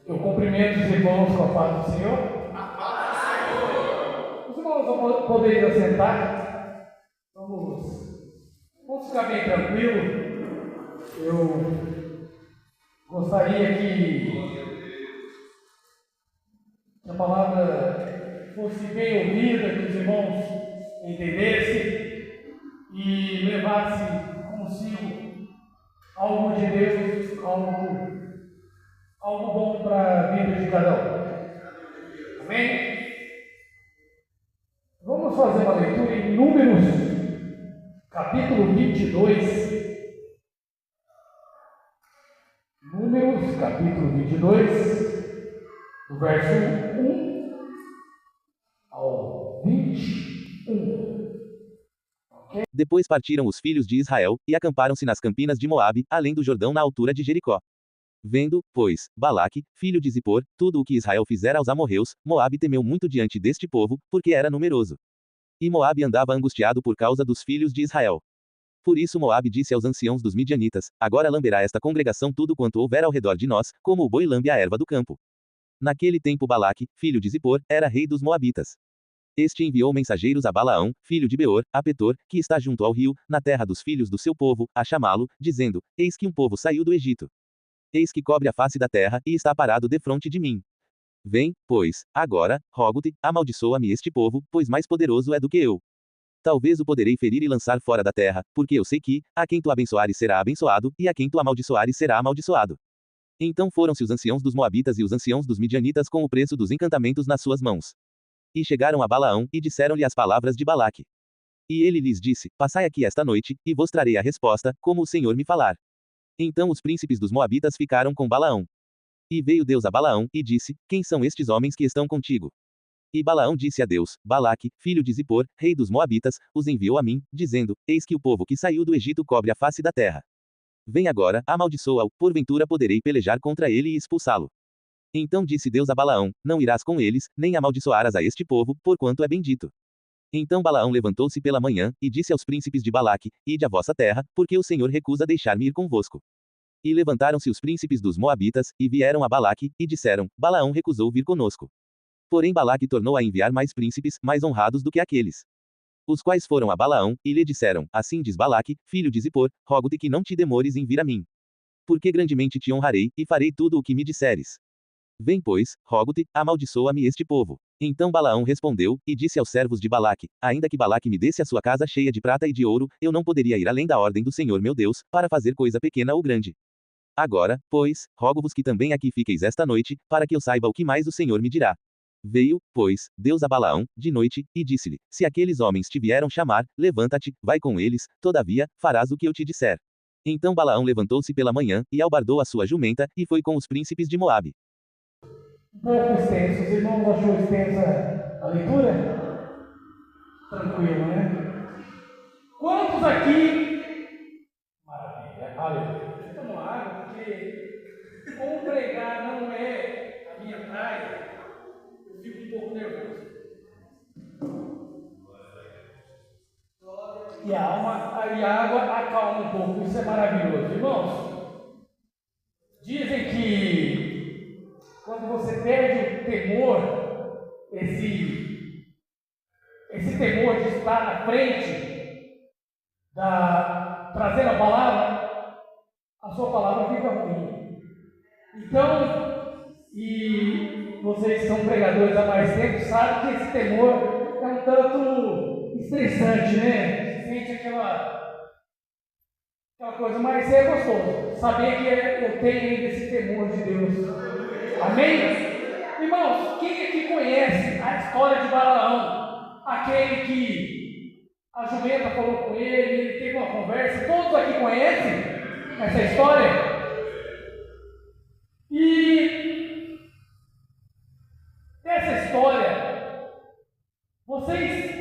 Eu cumprimento os irmãos com a paz do Senhor. Os irmãos vão poder assentar. Vamos ficar bem tranquilo. Eu gostaria que a palavra fosse bem ouvida, que os irmãos entendessem e levassem consigo algo de Deus, algo bom para a vida de cada um. Amém? Vamos fazer uma leitura em Números, capítulo 22. Números, capítulo 22, do verso 1 ao 21. Okay? Depois partiram os filhos de Israel, e acamparam-se nas campinas de Moabe, além do Jordão na altura de Jericó. Vendo, pois, Balaque, filho de Zippor, tudo o que Israel fizera aos amorreus, Moabe temeu muito diante deste povo, porque era numeroso. E Moabe andava angustiado por causa dos filhos de Israel. Por isso Moabe disse aos anciãos dos midianitas: agora lamberá esta congregação tudo quanto houver ao redor de nós, como o boi lambe a erva do campo. Naquele tempo Balaque, filho de Zippor, era rei dos Moabitas. Este enviou mensageiros a Balaão, filho de Beor, a Petor, que está junto ao rio, na terra dos filhos do seu povo, a chamá-lo, dizendo: eis que um povo saiu do Egito. Eis que cobre a face da terra, e está parado defronte de mim. Vem, pois, agora, rogo-te, amaldiçoa-me este povo, pois mais poderoso é do que eu. Talvez o poderei ferir e lançar fora da terra, porque eu sei que, a quem tu abençoares será abençoado, e a quem tu amaldiçoares será amaldiçoado. Então foram-se os anciãos dos Moabitas e os anciãos dos Midianitas com o preço dos encantamentos nas suas mãos. E chegaram a Balaão, e disseram-lhe as palavras de Balaque. E ele lhes disse: passai aqui esta noite, e vos trarei a resposta, como o Senhor me falar. Então os príncipes dos Moabitas ficaram com Balaão. E veio Deus a Balaão, e disse: quem são estes homens que estão contigo? E Balaão disse a Deus: Balaque, filho de Zippor, rei dos Moabitas, os enviou a mim, dizendo: eis que o povo que saiu do Egito cobre a face da terra. Vem agora, amaldiçoa-o, porventura poderei pelejar contra ele e expulsá-lo. Então disse Deus a Balaão: não irás com eles, nem amaldiçoarás a este povo, porquanto é bendito. Então Balaão levantou-se pela manhã, e disse aos príncipes de Balaque: ide à vossa terra, porque o Senhor recusa deixar-me ir convosco. E levantaram-se os príncipes dos Moabitas, e vieram a Balaque, e disseram: Balaão recusou vir conosco. Porém Balaque tornou a enviar mais príncipes, mais honrados do que aqueles. Os quais foram a Balaão, e lhe disseram: assim diz Balaque, filho de Zippor, rogo-te que não te demores em vir a mim. Porque grandemente te honrarei, e farei tudo o que me disseres. Vem pois, rogo-te, amaldiçoa-me este povo. Então Balaão respondeu, e disse aos servos de Balaque: ainda que Balaque me desse a sua casa cheia de prata e de ouro, eu não poderia ir além da ordem do Senhor meu Deus, para fazer coisa pequena ou grande. Agora, pois, rogo-vos que também aqui fiqueis esta noite, para que eu saiba o que mais o Senhor me dirá. Veio, pois, Deus a Balaão, de noite, e disse-lhe: se aqueles homens te vieram chamar, levanta-te, vai com eles, todavia, farás o que eu te disser. Então Balaão levantou-se pela manhã, e albardou a sua jumenta, e foi com os príncipes de Moabe. Um pouco extenso. Os irmãos achou extensa a leitura? Tranquilo, né? Quantos aqui... Maravilha, aleluia. Deixa eu tomar água, porque como pregar não é a minha praia, eu fico um pouco nervoso. E a água acalma um pouco, isso é maravilhoso. Irmãos, dizem que quando você perde o temor, esse temor de estar na frente, trazendo a palavra, a sua palavra fica ruim. Então, e vocês são pregadores há mais tempo, sabem que esse temor é um tanto estressante, né? Você sente aquela coisa, mas é gostoso. Saber que eu tenho ainda esse temor de Deus. Amém? Irmãos, quem aqui conhece a história de Balaão? Aquele que a jumenta falou com ele teve uma conversa. Todos aqui conhecem essa história? E essa história, vocês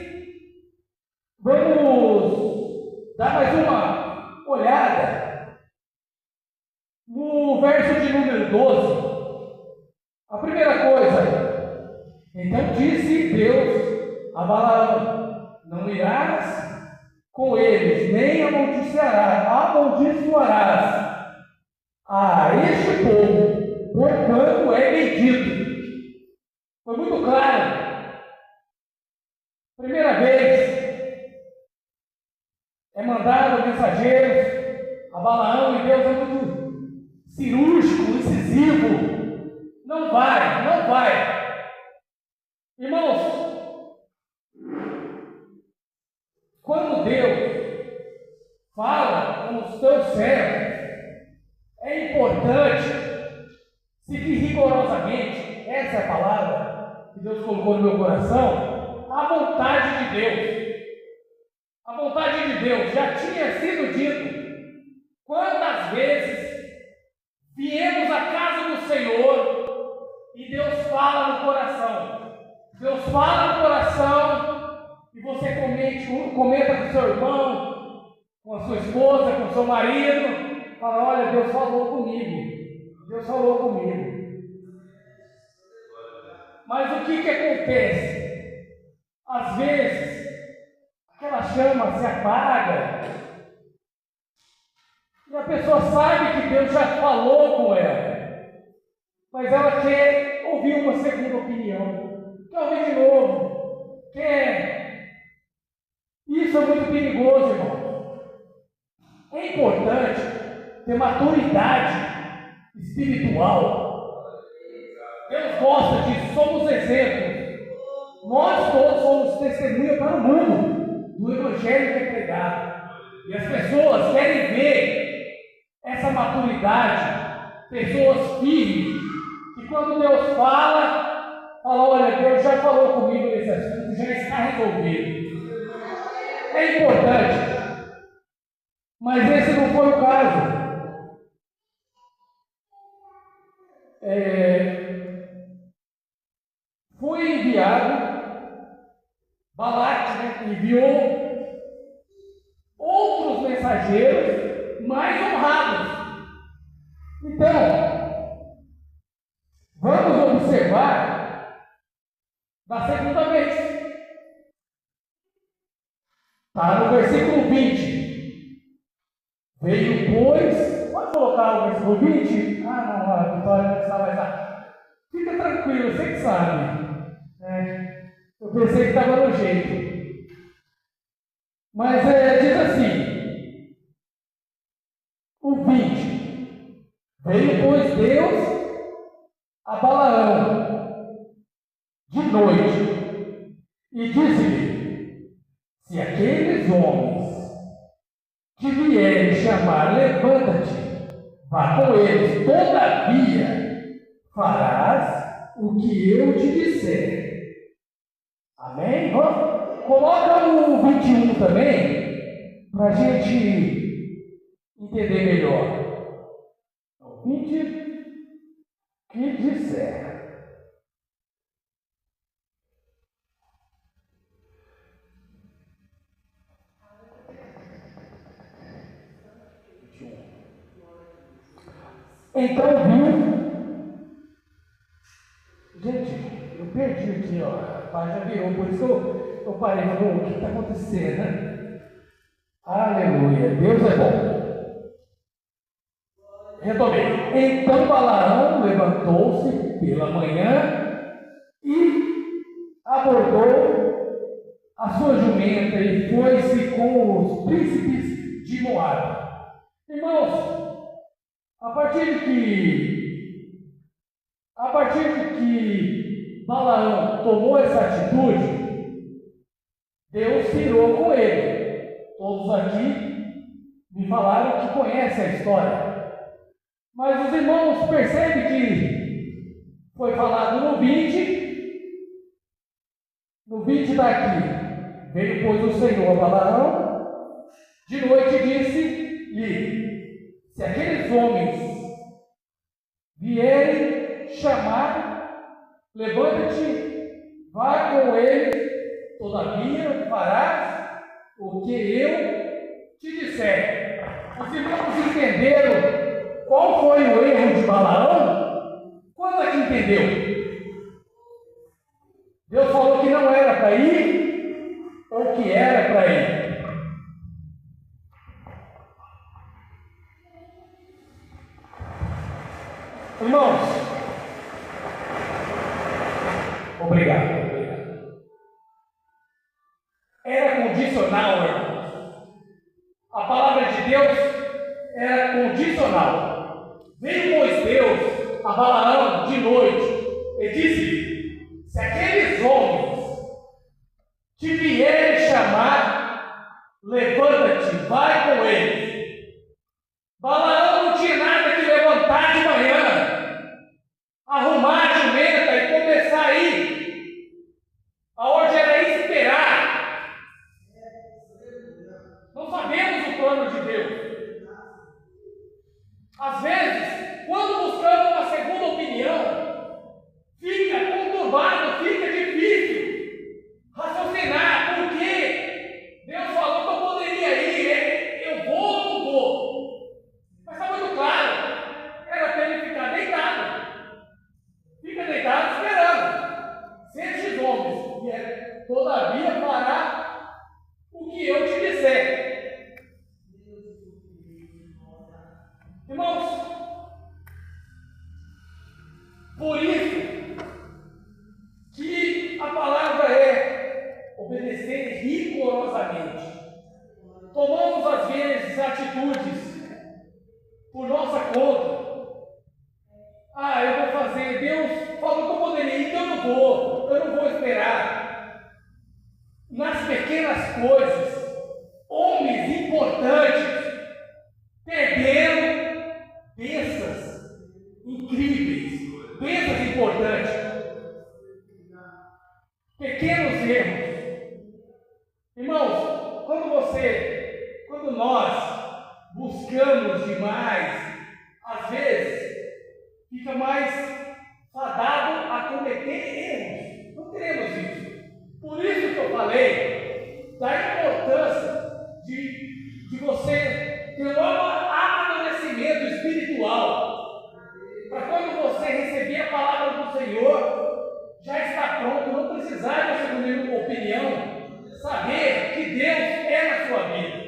vamos dar mais uma olhada no verso de número 12. A primeira coisa, então disse Deus a Balaão: não irás com eles, nem amaldiçoarás a este povo, porquanto é muito claro. Primeira vez, é mandado mensageiros a Balaão e Deus é muito cirúrgico, incisivo. Não vai, não vai. Irmãos, quando Deus fala com os teus servos, é importante seguir rigorosamente, essa é a palavra que Deus colocou no meu coração, a vontade de Deus. A vontade de Deus já tinha sido dito. Quantas vezes viemos à casa do Senhor e Deus fala no coração. Deus fala no coração e você comenta com o seu irmão, com a sua esposa, com o seu marido, fala, olha, Deus falou comigo. Deus falou comigo. Mas o que acontece? Às vezes, aquela chama se apaga e a pessoa sabe que Deus já falou com ela, mas ela quer ouvir uma segunda opinião, quer ouvir de novo, quer. Isso é muito perigoso, irmão. É importante ter maturidade espiritual. Deus gosta disso, somos exemplos. Nós todos somos testemunha para o mundo do Evangelho que é pregado. E as pessoas querem ver essa maturidade, pessoas firmes, que quando Deus fala, olha, Deus já falou comigo nesse assunto, já está resolvido. É importante, mas esse não foi o caso. Foi enviado, Balaque enviou outros mensageiros mais honrados. Então, vamos observar da segunda vez. Está no versículo 20. Veio, pois, pode colocar o versículo 20? Ah, não, a Vitória não está mais lá. Fica tranquilo, você que sabe. Eu pensei que estava no jeito. Mas diz assim, o 20. Veio, pois, Deus a Balaão de noite e disse-lhe: se aqueles homens que vierem chamar, levanta-te, vá com eles, todavia farás o que eu te disser. Amém? Vamos? Coloca o 21 também, para a gente entender melhor. O 20 que disser. Então viu. Gente, eu perdi aqui, ó. A página virou, por isso que eu parei. O que está acontecendo, né? Aleluia, Deus é bom. Retomei. Então Balaão levantou-se pela manhã e abordou a sua jumenta e foi-se com os príncipes de Moabe. Irmãos, a partir de que Balaão tomou essa atitude, Deus tirou com ele. Todos aqui me falaram que conhecem a história. Mas os irmãos percebem que foi falado no 20. No 20 daqui, veio pois o Senhor a Balaão de noite e disse-lhe: se aqueles homens vierem chamar, levanta-te, vá com eles, todavia farás o que eu te disser. Os irmãos entenderam qual foi o erro de Balaão? Quando é que entendeu? Deus falou que não era para ir, ou que era para ir. Irmãos, Obrigado. Era condicional, irmãos. A palavra de Deus era condicional. Veio, pois, Deus a Balaão de noite e disse: se aqueles homens te vierem chamar, levanta-te, vai com eles. Balaão não tinha nada que levantar de manhã, arrumar a jumenta e começar a ir. A ordem era esperar. Não sabemos o plano de Deus. Às vezes, quando buscamos uma segunda opinião, fica conturbado, fica difícil raciocinar. Porque Deus falou que eu poderia ir, eu vou ou não vou? Mas está muito claro, era para ele ficar deitado. Fica deitado esperando. Se estes homens vierem, todavia, fará o que eu te disser. Irmãos, por isso que a palavra é obedecer rigorosamente. Tomamos às vezes atitudes por nossa conta. Eu vou fazer, Deus falou que eu poderia ir, então eu não vou esperar. Nas pequenas coisas, homens importantes perderam bênçãos incríveis, bênçãos importantes, pequenos erros. Irmãos, quando nós buscamos demais, às vezes fica mais fadado a cometer erros. Não queremos isso. Por isso que eu falei da importância de você ter um amadurecimento espiritual, para quando você receber a palavra do Senhor, já está pronto, não precisar de uma segunda opinião, saber que Deus é na sua vida.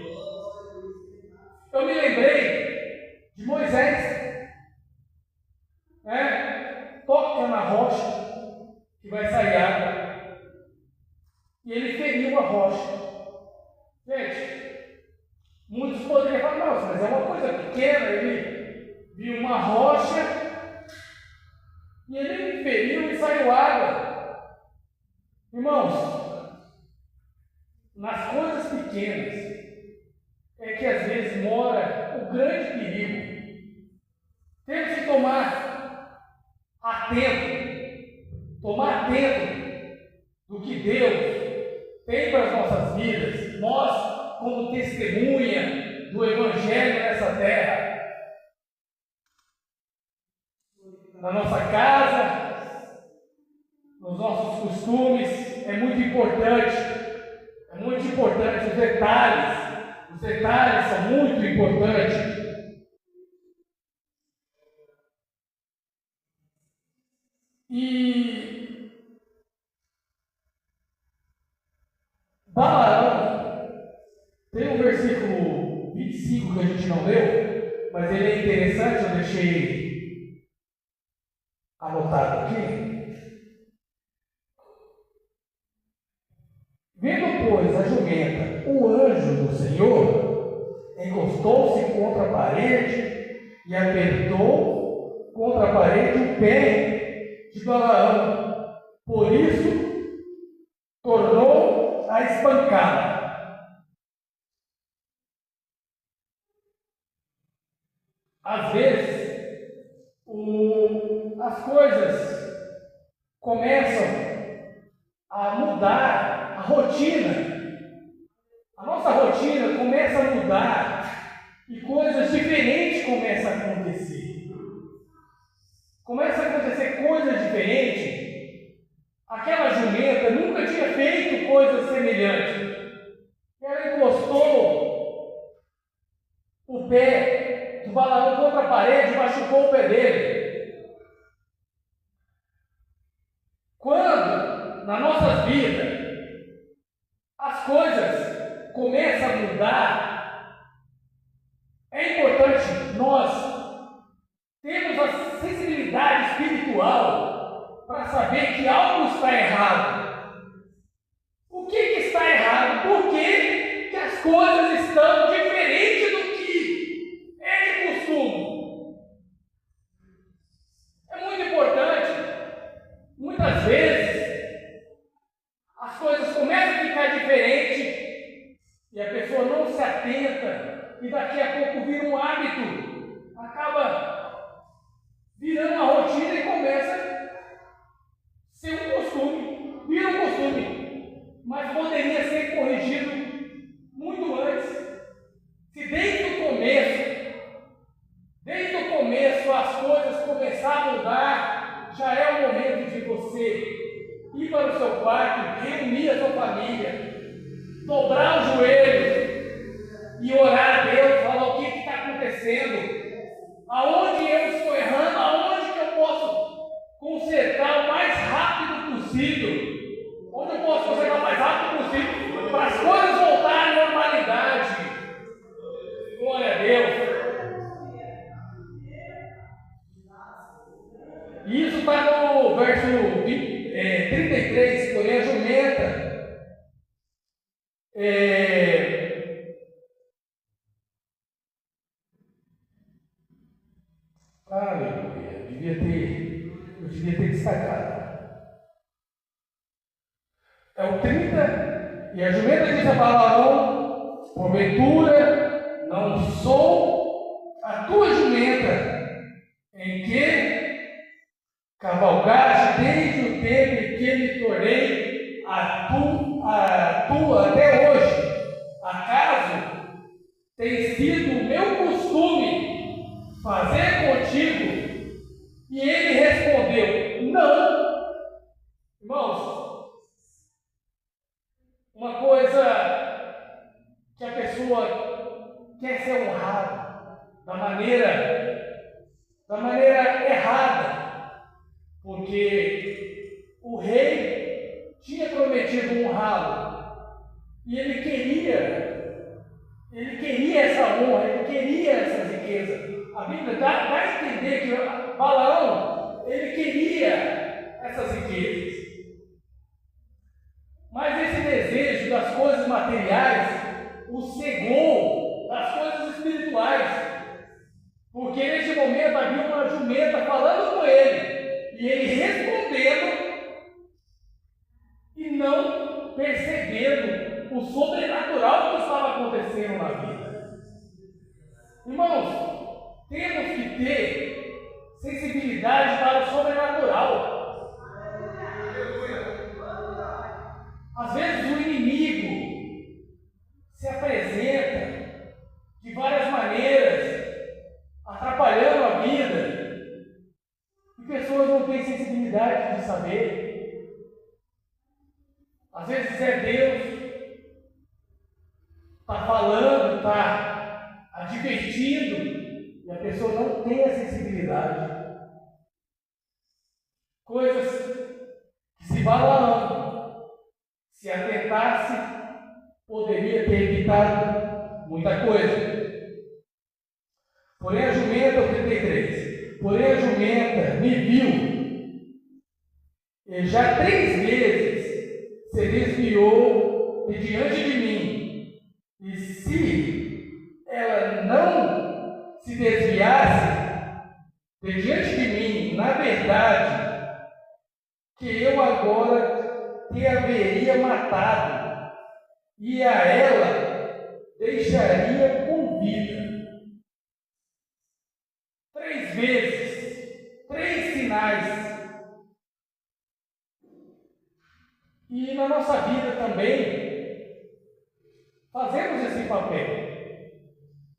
Eu me lembrei de Moisés, toca na rocha que vai sair água, e ele feriu a rocha. Gente, muitos poderiam falar: nossa, mas é uma coisa pequena. Ele viu uma rocha e ele feriu e saiu água. Irmãos, nas coisas pequenas é que às vezes mora o grande perigo. Temos que tomar atento do que Deus tem para as nossas vidas. Nós, como testemunha do Evangelho nessa terra, na nossa casa, nos nossos costumes, é muito importante. É muito importante os detalhes são muito importantes. E Balaão, tem um versículo 25 que a gente não leu, mas ele é interessante, eu deixei anotado aqui. Vendo, pois, a jumenta, o anjo do Senhor encostou-se contra a parede e apertou contra a parede o pé de Balaão. Por isso, tornou a espancá-la. Às vezes, as coisas começam a mudar, a rotina. A nossa rotina começa a mudar e coisas diferentes começam a acontecer. Começa a acontecer coisas diferentes. Aquela jumenta nunca tinha feito coisas semelhantes. Ela encostou o pé do Balaão contra a parede e machucou o pé dele. Quando, nas nossas vidas, as coisas começam a mudar, é importante nós termos a sensibilidade espiritual para saber saber que algo está errado. O que está errado? Por que as coisas estão diferentes do que é de costume? É muito importante. Muitas vezes as coisas começam a ficar diferentes e a pessoa não se atenta e daqui a pouco vira um hábito, acaba virando uma rotina e começa a ser um costume, vira um costume, mas poderia ser corrigido muito antes. Se desde o começo as coisas começarem a mudar, já é o momento de você ir para o seu quarto, reunir a sua família, dobrar os joelhos e orar a Deus, falar o que está acontecendo, aonde eu estou errando, aonde que eu posso consertar o mais rápido possível, onde eu posso consertar o mais rápido possível, para as coisas voltarem à normalidade. Glória a Deus. E isso está no verso 33, porém a jumenta aleluia, eu devia ter destacado. É o 30, e a jumenta diz a Balaão: porventura não sou a tua jumenta, em que cavalgaste desde o tempo em que me tornei a tua até hoje? Acaso tem sido o meu costume fazer contigo? E ele respondeu: não. Irmãos, uma coisa que a pessoa quer ser honrada da maneira errada, porque o rei tinha prometido honrá-lo e ele queria essa honra, ele queria essa riqueza. A Bíblia dá a entender que Balaão, ele queria essas riquezas. Mas esse desejo das coisas materiais o cegou das coisas espirituais. Porque neste momento havia uma jumenta falando com ele, e ele respondendo e não percebendo o sobrenatural que estava acontecendo na vida. Irmãos, temos que ter sensibilidade para o sobrenatural. Às vezes o inimigo se apresenta de várias maneiras, atrapalhando a vida, e pessoas não têm sensibilidade de saber. Às vezes é Deus, está falando, está advertindo, e a pessoa não tem a sensibilidade. Coisas que, se Balaão se atentasse, poderia ter evitado muita coisa. Porém a jumenta, 33, porém a jumenta me viu, e já 3 vezes se desviou de diante de mim, e se ela não se desviasse de diante de mim, na verdade, que eu agora te haveria matado, e a ela deixaria com vida. 3 vezes, 3 sinais. E na nossa vida também fazemos esse papel.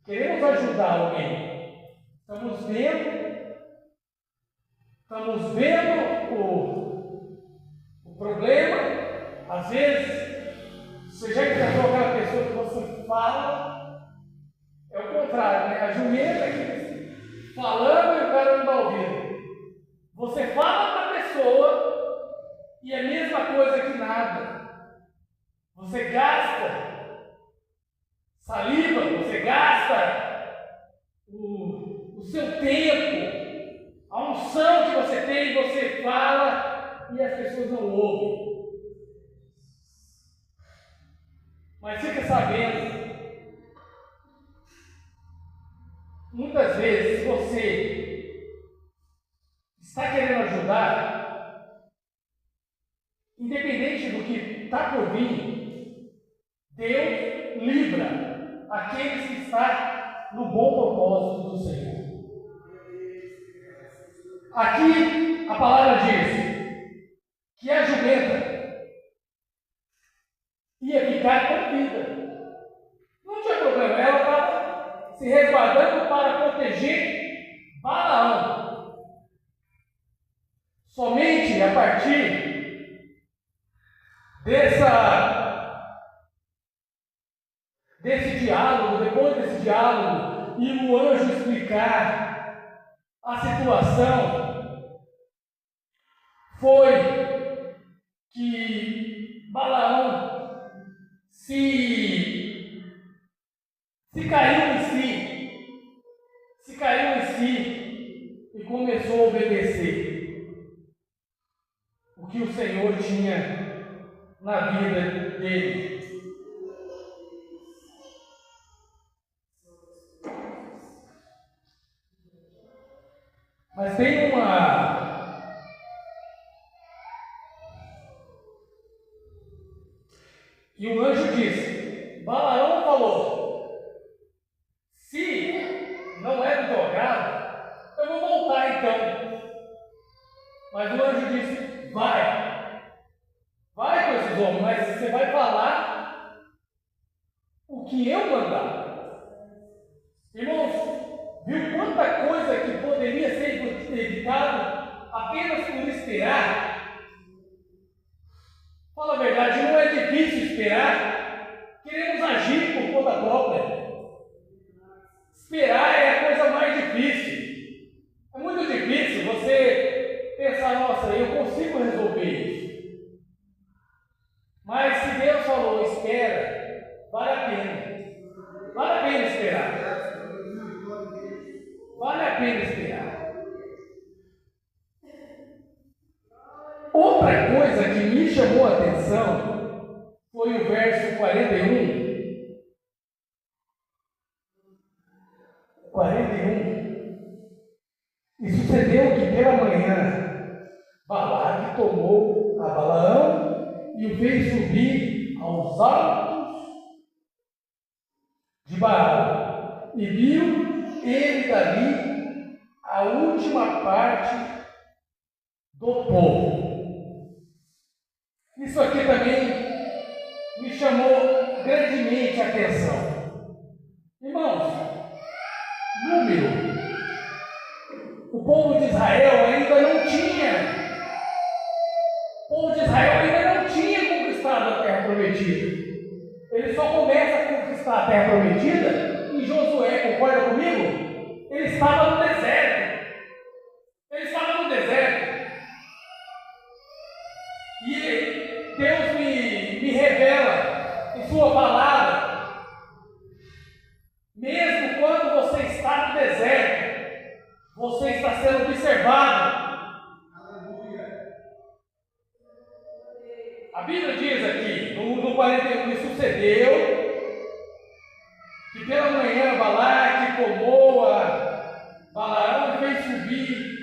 Queremos ajudar alguém. Estamos vendo o problema. Às vezes, você já encontrou aquela pessoa que você fala, é o contrário, né? A jumenta que falando e o cara não está ouvindo. Você fala para a pessoa e é a mesma coisa que nada. Você gasta saliva, você gasta o seu tempo, a unção que você tem, você fala e pessoas não ouvem. Mas fica sabendo, muitas vezes, se você está querendo ajudar, independente do que está por vir, Deus livra aqueles que estão no bom propósito do Senhor. Aqui a palavra diz que a jumenta ia ficar com vida. Não tinha problema, ela estava se resguardando para proteger Balaão. Somente a partir desse diálogo, depois desse diálogo, e o anjo explicar a situação, foi que Balaão se caiu em si e começou a obedecer o que o Senhor tinha na vida dele. Mas tem E o anjo disse, Balaão falou, se não é do teu agrado, eu vou voltar então. Mas o anjo disse, vai com esses homens, mas você vai falar o que eu mandar. Irmãos, viu quanta coisa que poderia ser evitado apenas por esperar? Fala a verdade, não é difícil esperar. Queremos agir por conta própria. Esperar é a coisa mais difícil. É muito difícil você pensar, nossa, eu consigo resolver isso. Mas se Deus falou, espera, vale a pena. Vale a pena esperar. Vale a pena esperar. Outra coisa que me chamou a atenção foi o verso 41. E sucedeu que pela manhã Balaque tomou a Balaão e o fez subir aos altos de Baal, e viu ele dali a última parte do povo. Isso aqui também me chamou grandemente a atenção. Irmãos, número. O povo de Israel ainda não tinha conquistado a terra prometida. Ele só começa a conquistar a terra prometida em Josué, concorda comigo? Ele estava no deserto. E Deus me revela em sua palavra, mesmo quando você está no deserto, você está sendo observado. Aleluia. A Bíblia diz aqui, no 41, e sucedeu que pela manhã Balaque tomou a Balaão e fez subir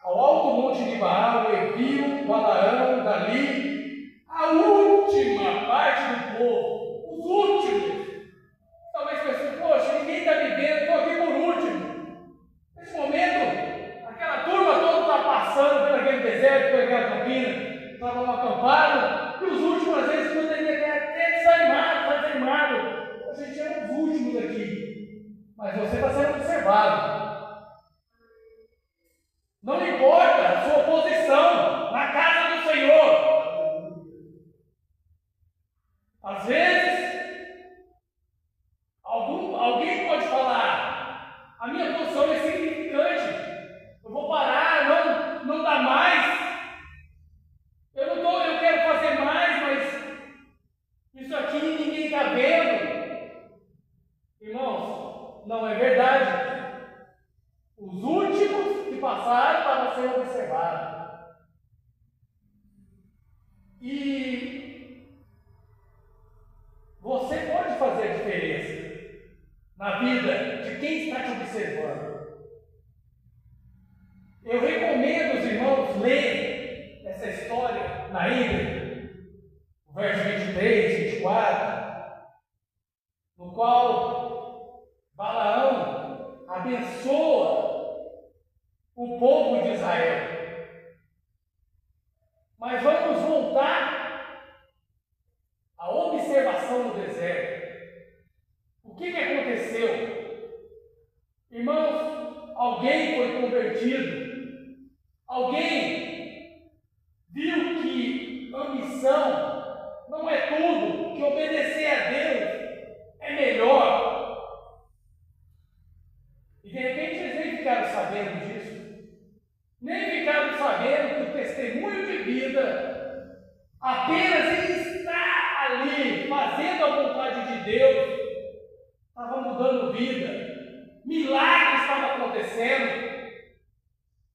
ao alto monte de Baal, e viu Balaão dali a última parte do povo, os últimos. Talvez pense, poxa, ninguém está me vendo, estou aqui por último. Nesse momento, aquela turma toda está passando por aquele deserto, por aquela campina, estavam acampados, e os últimos às vezes poderiam ter até desanimado. A gente é os últimos aqui, mas você está sendo observado. Não importa a sua posição na casa do Senhor. Às vezes, alguém pode falar, a minha posição é insignificante, eu vou parar, não dá mais, eu quero fazer mais, mas isso aqui ninguém está vendo. Irmãos, não é verdade. Os últimos que passaram estavam sendo E você pode fazer a diferença na vida de quem está te observando. Eu recomendo os irmãos lerem essa história na íntegra, o verso 23, 24, no qual Balaão abençoa o povo de Israel. Mas vamos voltar à observação no deserto. O que aconteceu? Irmãos, alguém foi convertido. Alguém viu que ambição não é tudo, que obedecer a Deus é melhor. E de repente eles nem ficaram sabendo disso. Nem ficaram sabendo que o testemunho de vida, apenas em estar ali, fazendo a vontade de Deus, estava mudando vida. Milagre estava acontecendo.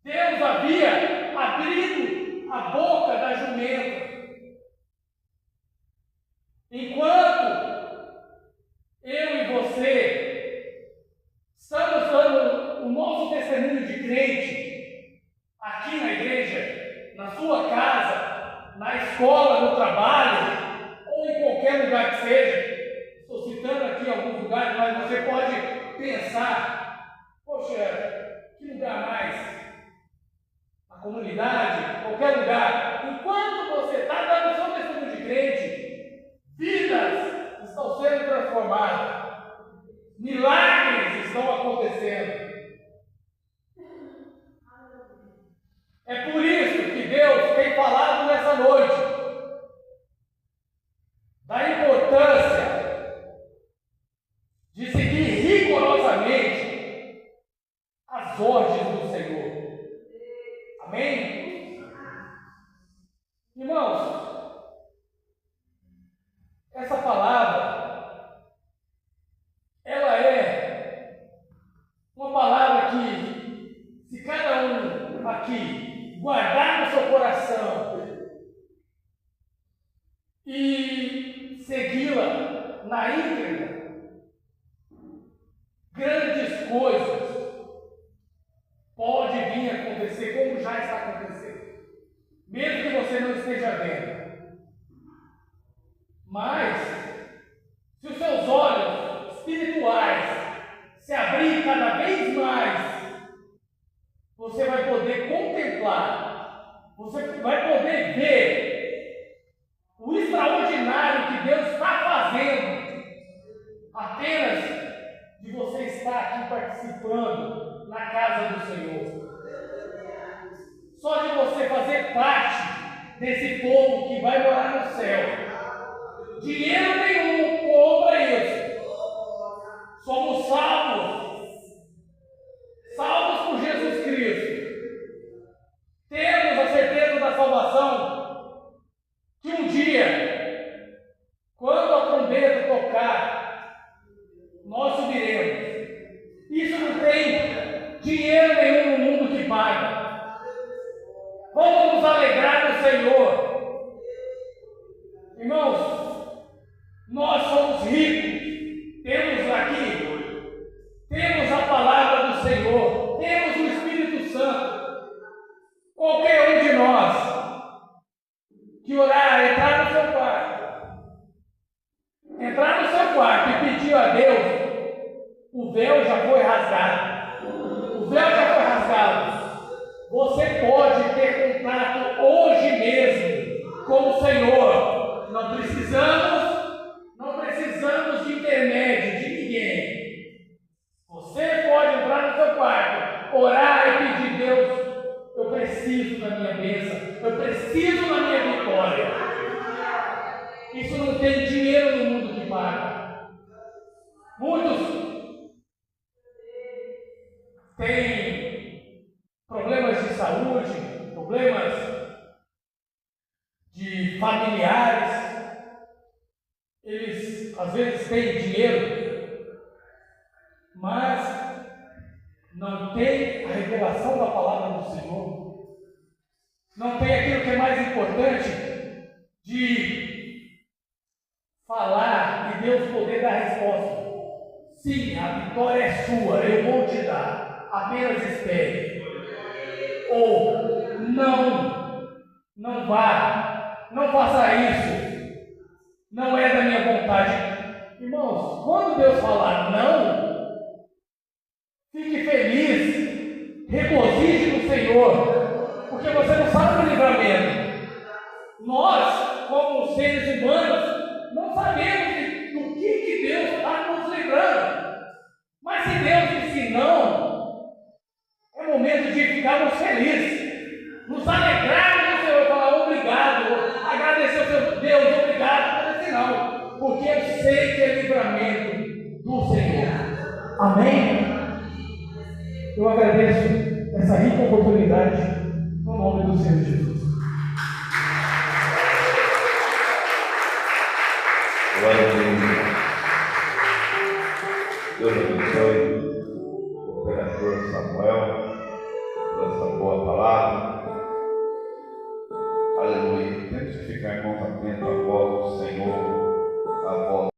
Deus havia abrido a boca da jumenta. Enquanto eu e você estamos dando o nosso testemunho de crente, aqui na igreja, na sua casa, na escola, no trabalho, ou em qualquer lugar que seja, estou citando aqui alguns lugares, mas você pode pensar, poxa, que lugar mais? Comunidade, qualquer lugar, enquanto você está dando seu testemunho de crente, vidas estão sendo transformadas, milagres estão acontecendo. É por isso que Deus tem falado nessa noite da importância de seguir rigorosamente as ordens do Senhor. Amém? Irmãos, essa palavra, ela é uma palavra que, se cada um aqui guardar no seu coração e segui-la na íntegra, grandes coisas pode vir a acontecer, como já está acontecendo, mesmo que você não esteja vendo. Mas, se os seus olhos espirituais se abrirem cada vez mais, você vai poder contemplar, você vai poder ver o extraordinário que Deus está fazendo, apenas de você estar aqui participando na casa do Senhor. Só de você fazer parte desse povo que vai morar no céu. Dinheiro nenhum compra isso. Somos salvos. Salvos por Jesus Cristo. Temos a certeza da salvação que um dia, quando a trombeta tocar, nós subiremos. Isso não tem dinheiro nenhum no mundo que paga. Vamos nos alegrar no Senhor. Irmãos, nós somos ricos. Temos a palavra do Senhor, temos o Espírito Santo. Qualquer um de nós que orar, entrar no seu quarto e pedir a Deus, o véu já foi rasgado. O véu já foi rasgado. Você pode ter contato hoje mesmo com o Senhor. Não precisamos de intermédio de ninguém. Você pode entrar no seu quarto, orar e pedir: Deus, eu preciso da minha bênção, eu preciso da minha vitória. Isso não tem dinheiro no mundo que paga. Muitos têm problemas de saúde, problemas de familiares. Eles às vezes têm dinheiro, mas não tem a revelação da palavra do Senhor. Não tem aquilo que é mais importante, de falar e Deus poder dar resposta. Sim, a vitória é sua, eu vou te dar, apenas espere. Ou não vá, não faça isso, não é da minha vontade. Irmãos, quando Deus falar não, fique feliz, regozije no Senhor, porque você não sabe o livramento. Nós, como seres humanos, não sabemos do que Deus está nos livrando. Mas se Deus disse não, é momento de ficarmos felizes, nos alegrarmos no Senhor, falar obrigado, agradecer ao seu Deus, obrigado por esse não, porque eu sei que é livramento do Senhor. Amém? Eu agradeço essa rica oportunidade no nome do Senhor Jesus. Glória a Deus. Deus abençoe o operador Samuel por essa boa palavra. Aleluia. Temos que ficar, irmãos, atentos à voz do Senhor, à voz